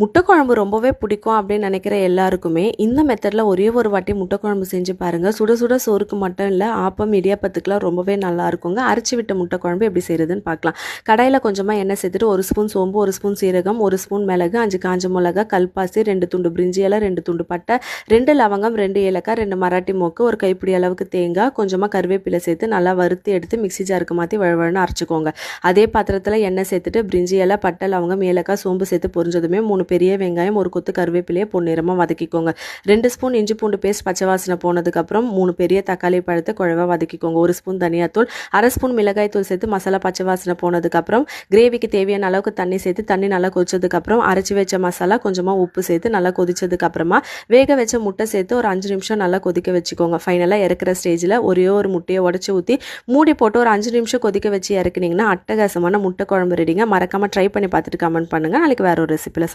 முட்டை குழம்பு ரொம்பவே பிடிக்கும் அப்படின்னு நினைக்கிற எல்லாருக்குமே இந்த மெத்தடில் ஒரே ஒரு வாட்டி முட்டை குழம்பு செஞ்சு பாருங்கள். சுட சுட சோறுக்கு மட்டும் இல்லை, ஆப்பம் இடியாப்பத்துக்குலாம் ரொம்பவே நல்லா இருக்குங்க. அரைச்சி விட்ட முட்டை குழம்பு எப்படி செய்கிறதுன்னு பார்க்கலாம். கடாயில் கொஞ்சமாக எண்ணெய் சேர்த்துட்டு 1 ஸ்பூன் சோம்பு, 1 ஸ்பூன் சீரகம், 1 ஸ்பூன் மிளகு, 5 காஞ்ச மிளகா, கல்பாசி, 2 துண்டு பிரிஞ்சி இலை, 2 துண்டு பட்டை, 2 லவங்கம், 2 ஏலக்காய், 2 மராட்டி மொக்கு, ஒரு கைப்பிடி அளவுக்கு தேங்காய், கொஞ்சமாக கருவேப்பிலை சேர்த்து நல்லா வறுத்து எடுத்து மிக்ஸி ஜாருக்கு மாற்றி வழவழன்னு அரைச்சிக்கோங்க. அதே பாத்திரத்தில் எண்ணெய் சேர்த்துட்டு பிரிஞ்சி இலை, பட்டை, லவங்கம், ஏலக்காய், சோம்பு சேர்த்து பொரிஞ்சதுமே 3 பெரிய வெங்காயம், 1 கொத்து கருவேப்பிலையை பொன்னிறமாக வதக்கிக்கோங்க. 2 ஸ்பூன் இஞ்சி பூண்டு பேஸ்ட் பச்சை வாசனை போனதுக்கப்புறம் 3 பெரிய தக்காளி பழத்தை குழவா வதக்கிக்கோங்க. 1 ஸ்பூன் தனியாத்தூள், 1/2 ஸ்பூன் மிளகாய் தூள் சேர்த்து மசாலா பச்சை வாசனை போனதுக்கப்புறம் கிரேவிக்கு தேவையான அளவுக்கு தண்ணி சேர்த்து தண்ணி நல்லா கொதிச்சதுக்கப்புறம் அரைச்சி வச்ச மசாலா, கொஞ்சமாக உப்பு சேர்த்து நல்லா கொதிச்சதுக்கப்புறமா வேக வச்ச முட்டை சேர்த்து ஒரு 5 நிமிஷம் நல்லா கொதிக்க வச்சுக்கோங்க. ஃபைனலாக இறக்குற ஸ்டேஜில் ஒரே ஒரு முட்டையை உடச்சி ஊற்றி மூடி போட்டு ஒரு 5 நிமிஷம் கொதிக்க வச்சு இறக்குனீங்கன்னா அட்டகாசமான முட்டை குழம்பு ரெடிங்க. மறக்காமல் ட்ரை பண்ணி பார்த்துட்டு கமெண்ட் பண்ணுங்கள். நாளைக்கு வேற ஒரு ரெசிபியில்